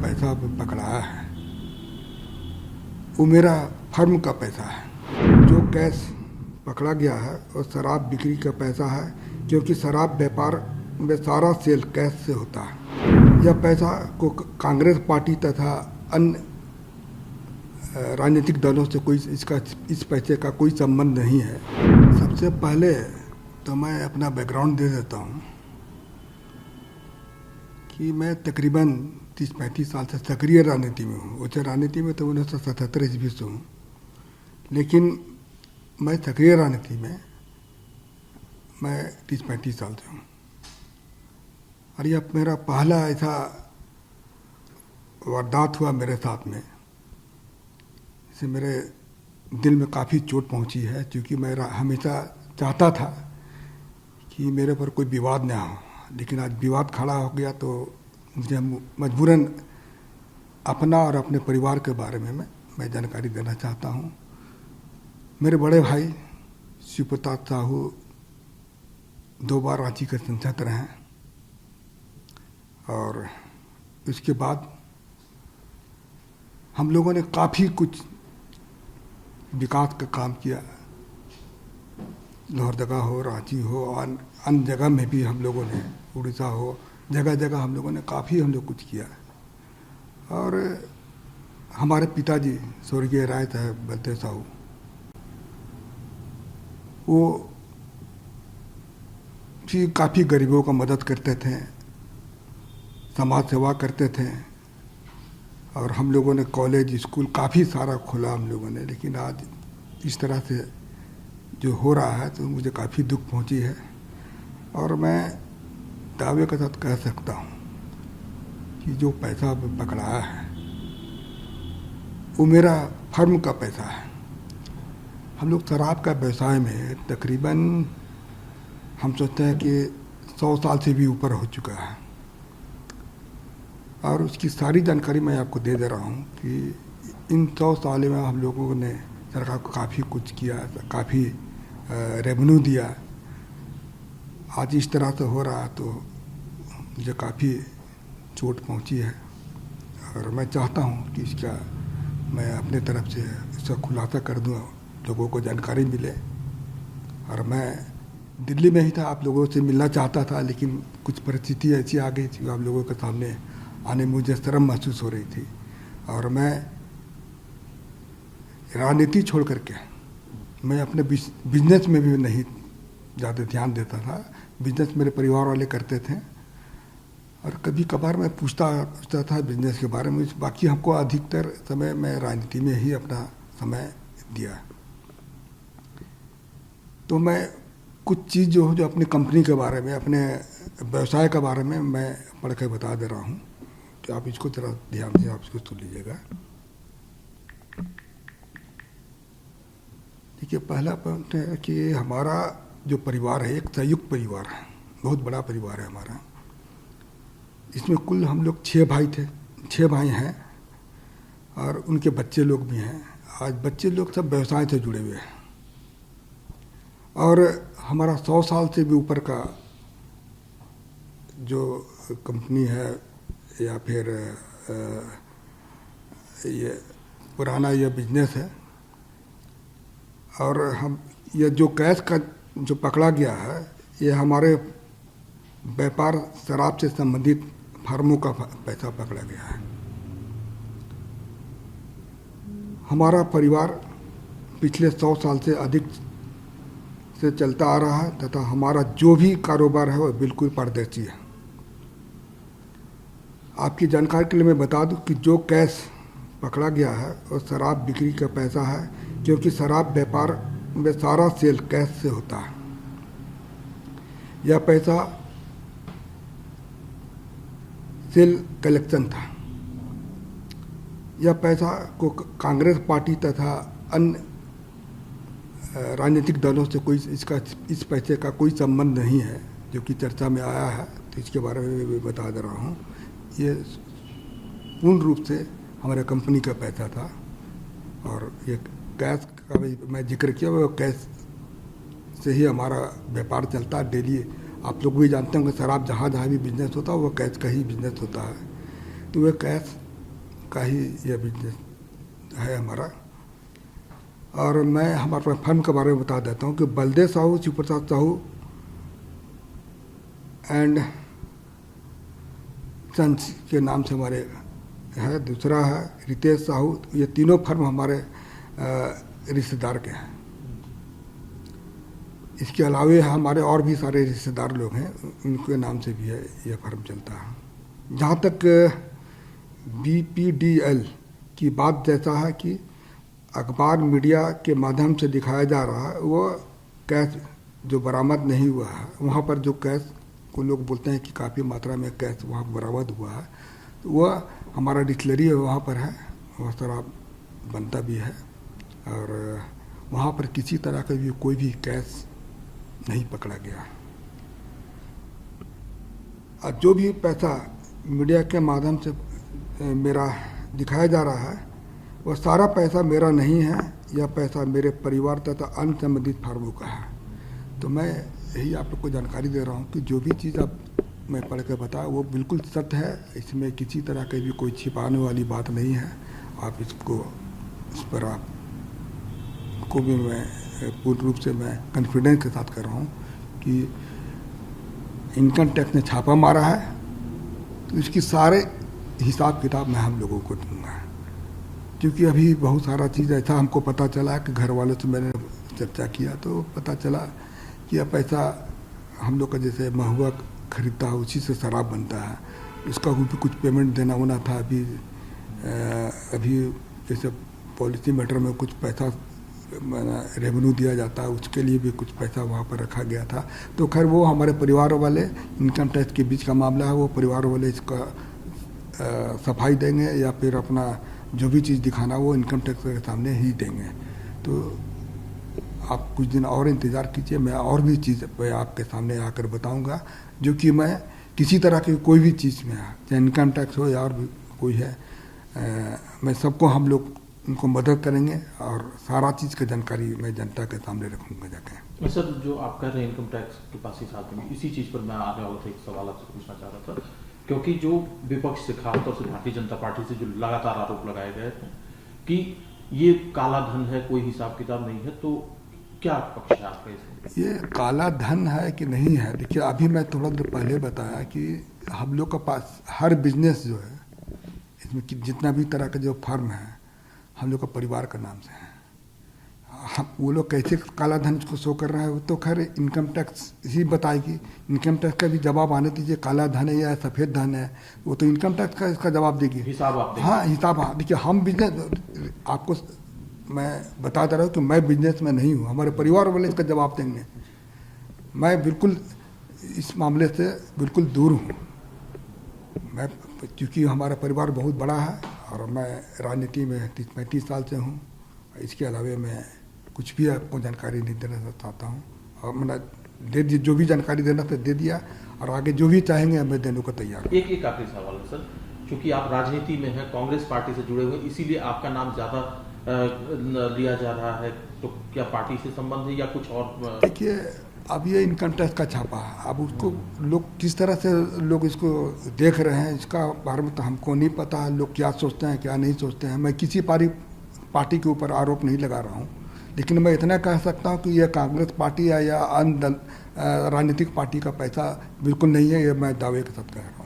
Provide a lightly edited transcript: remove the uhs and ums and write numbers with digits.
पैसा पकड़ाया है वो मेरा फर्म का पैसा है। जो कैश पकड़ा गया है और शराब बिक्री का पैसा है, क्योंकि शराब व्यापार में सारा सेल कैश से होता है। यह पैसा को कांग्रेस पार्टी तथा अन्य राजनीतिक दलों से इस पैसे का कोई संबंध नहीं है। सबसे पहले तो मैं अपना बैकग्राउंड दे देता हूँ कि मैं तकरीबन 30-35 साल से सक्रिय राजनीति में हूँ। उच्च राजनीति में तो 1977 ईस्वी से हूँ, लेकिन मैं सक्रिय राजनीति में मैं 30-35 साल से हूँ। और यह मेरा पहला ऐसा वारदात हुआ मेरे साथ में, इससे मेरे दिल में काफ़ी चोट पहुँची है, क्योंकि मैं हमेशा चाहता था कि मेरे पर कोई विवाद ना हो, लेकिन आज विवाद खड़ा हो गया तो मुझे मजबूरन अपना और अपने परिवार के बारे में मैं जानकारी देना चाहता हूँ। मेरे बड़े भाई शिव प्रताप साहू 2 बार रांची के सांसद रहे हैं, और उसके बाद हम लोगों ने काफ़ी कुछ विकास का काम किया। लोहरदगा हो, रांची हो, और अन्य जगह में भी हम लोगों ने, उड़ीसा हो, जगह जगह हम लोगों ने काफ़ी कुछ किया। और हमारे पिताजी स्वर्गीय राय साहब बलदेव साहू, वो भी काफ़ी गरीबों का मदद करते थे, समाज सेवा करते थे, और हम लोगों ने कॉलेज स्कूल काफ़ी सारा खोला हम लोगों ने। लेकिन आज इस तरह से जो हो रहा है तो मुझे काफ़ी दुख पहुंची है, और मैं दावे के साथ कह सकता हूं कि जो पैसा पकड़ाया है वो मेरा फर्म का पैसा है। हम लोग शराब का व्यवसाय में तकरीबन हम सोचते हैं कि 100 साल से भी ऊपर हो चुका है, और उसकी सारी जानकारी मैं आपको दे रहा हूँ कि इन 100 साल में हम लोगों ने सरकार को काफ़ी कुछ किया, काफ़ी रेवेन्यू दिया। आज इस तरह से हो रहा तो मुझे काफ़ी चोट पहुंची है, और मैं चाहता हूं कि इसका मैं अपने तरफ से इसका खुलासा कर दूं, लोगों को जानकारी मिले। और मैं दिल्ली में ही था, आप लोगों से मिलना चाहता था, लेकिन कुछ परिस्थिति ऐसी आ गई थी, आप लोगों के सामने आने में मुझे शर्म महसूस हो रही थी। और मैं राजनीति छोड़ करके मैं अपने बिजनेस में भी नहीं ज़्यादा ध्यान देता था। बिजनेस मेरे परिवार वाले करते थे, और कभी कभार मैं पूछता था बिजनेस के बारे में। बाकी हमको अधिकतर समय मैं राजनीति में ही अपना समय दिया। तो मैं कुछ चीज़ जो अपनी कंपनी के बारे में, अपने व्यवसाय के बारे में मैं पढ़ के बता दे रहा हूँ, कि आप इसको जरा ध्यान से आप इसको सुन लीजिएगा। देखिए, पहला पॉइंट है कि हमारा जो परिवार है एक संयुक्त परिवार है, बहुत बड़ा परिवार है हमारा। इसमें कुल हम लोग 6 भाई थे, 6 भाई हैं, और उनके बच्चे लोग भी हैं। आज बच्चे लोग सब व्यवसाय से जुड़े हुए हैं, और हमारा 100 साल से भी ऊपर का जो कंपनी है, या फिर ये पुराना ये बिजनेस है। और हम ये जो कैश का जो पकड़ा गया है, ये हमारे व्यापार शराब से संबंधित फर्मों का पैसा पकड़ा गया है। हमारा परिवार पिछले 100 साल से अधिक से चलता आ रहा है, तथा हमारा जो भी कारोबार है वो बिल्कुल पारदर्शी है। आपकी जानकारी के लिए मैं बता दूं कि जो कैश पकड़ा गया है वो शराब बिक्री का पैसा है, क्योंकि शराब व्यापार में सारा सेल कैश से होता है। यह पैसा सेल कलेक्शन था। यह पैसा को कांग्रेस पार्टी तथा अन्य राजनीतिक दलों से इस पैसे का कोई संबंध नहीं है, जो कि चर्चा में आया है। तो इसके बारे में मैं बता दे रहा हूँ, ये पूर्ण रूप से हमारे कंपनी का पैसा था। और ये कैश का भी मैं जिक्र किया, वो कैश से ही हमारा व्यापार चलता है डेली। आप लोग भी जानते होंगे शराब जहाँ जहाँ भी बिजनेस होता है वो कैश का ही बिजनेस होता है। तो वह कैश का ही यह बिजनेस है हमारा। और मैं हमारे फर्म के बारे में बता देता हूँ कि बलदेव साहू, शिवप्रसाद साहू एंड सन्स के नाम से हमारे है। दूसरा है रितेश साहू। ये तीनों फर्म हमारे रिश्तेदार के हैं। इसके अलावे हमारे और भी सारे रिश्तेदार लोग हैं, उनके नाम से भी है यह फर्म चलता है। जहाँ तक BPDL की बात जैसा है कि अखबार मीडिया के माध्यम से दिखाया जा रहा है, वो कैश जो बरामद नहीं हुआ है, वहाँ पर जो कैश को लोग बोलते हैं कि काफ़ी मात्रा में कैश वहाँ बरामद हुआ है, तो वह हमारा डिस्टिलरी वहाँ पर है, वहाँ शराब बनता भी है और वहाँ पर किसी तरह का भी कोई भी कैश नहीं पकड़ा गया। और जो भी पैसा मीडिया के माध्यम से मेरा दिखाया जा रहा है, वह सारा पैसा मेरा नहीं है, यह पैसा मेरे परिवार तथा अन्य संबंधित फर्मों का है। तो मैं यही आप लोग को जानकारी दे रहा हूँ कि जो भी चीज़ आप मैं पढ़ के बताया वो बिल्कुल सत्य है, इसमें किसी तरह की भी कोई छिपाने वाली बात नहीं है। आप इस पर आपको भी मैं पूर्ण रूप से मैं कॉन्फिडेंस के साथ कर रहा हूँ कि इनकम टैक्स ने छापा मारा है, तो इसकी सारे हिसाब किताब मैं हम लोगों को दूंगा। क्योंकि अभी बहुत सारा चीज़ ऐसा हमको पता चला कि घर वालों से मैंने चर्चा किया तो पता चला कि यह पैसा हम लोग का जैसे महुआ खरीदता है उसी से शराब बनता है, इसका भी कुछ पेमेंट देना होना था। अभी जैसे पॉलिसी मैटर में कुछ पैसा रेवेन्यू दिया जाता है, उसके लिए भी कुछ पैसा वहाँ पर रखा गया था। तो खैर वो हमारे परिवार वाले, इनकम टैक्स के बीच का मामला है, वो परिवार वाले इसका सफाई देंगे या फिर अपना जो भी चीज़ दिखाना वो इनकम टैक्स के सामने ही देंगे। तो आप कुछ दिन और इंतज़ार कीजिए, मैं और भी चीज़ मैं आपके सामने आकर बताऊंगा, जो कि मैं किसी तरह की कोई भी चीज़ में, चाहे इनकम टैक्स हो या और भी कोई है, मैं सबको हम लोग उनको मदद करेंगे और सारा चीज़ की जानकारी मैं जनता के सामने रखूँगा जाके। सर, जो आप कह रहे हैं इनकम टैक्स के पास ही साथ में, इसी चीज़ पर मैं आने वाला था, एक सवाल आपसे पूछना चाह रहा था। क्योंकि जो विपक्ष से, खासतौर से भारतीय जनता पार्टी से जो लगातार आरोप लगाए गए थे कि ये काला धन है, कोई हिसाब किताब नहीं है, तो क्या पक्ष है आपका इसमें? ये काला धन है कि नहीं है, देखिए अभी मैं थोड़ा देर पहले बताया कि हम लोग के पास हर बिजनेस जो है, इसमें जितना भी तरह का जो फर्म है हम लोग का परिवार का नाम से है। हम वो लोग कैसे काला धन को शो कर रहा है वो तो खैर इनकम टैक्स ही बताएगी। इनकम टैक्स का भी जवाब आने दीजिए, काला धन है या सफ़ेद धन है, वो तो इनकम टैक्स का इसका जवाब देगी। हिसाब आप देंगे? हाँ, हिसाब। हाँ, देखिए हम बिजनेस, आपको मैं बता दे रहा हूँ कि मैं बिजनेस में नहीं हूँ, हमारे परिवार वाले इसका जवाब देंगे। मैं बिल्कुल इस मामले से बिल्कुल दूर हूँ। मैं, क्योंकि हमारा परिवार बहुत बड़ा है और मैं राजनीति में 35 साल से हूँ। इसके अलावा मैं कुछ भी आपको जानकारी नहीं देना चाहता हूँ, और मैंने दे दी, जो भी जानकारी देना था दे दिया, और आगे जो भी चाहेंगे मैं देने को तैयार हूँ। एक आखिरी सवाल है सर, क्योंकि आप राजनीति में हैं, कांग्रेस पार्टी से जुड़े हुए, इसीलिए आपका नाम ज़्यादा लिया जा रहा है, तो क्या पार्टी से संबंध है या कुछ और? देखिए अब ये इनकम टैक्स का छापा है, अब उसको लोग किस तरह से लोग इसको देख रहे हैं इसका बारे में तो हमको नहीं पता है, लोग क्या सोचते हैं क्या नहीं सोचते हैं। मैं किसी पार्टी के ऊपर आरोप नहीं लगा रहा हूँ, लेकिन मैं इतना कह सकता हूँ कि यह कांग्रेस पार्टी है या अन्य राजनीतिक पार्टी का पैसा बिल्कुल नहीं है, ये मैं दावे के साथ कह रहा हूँ।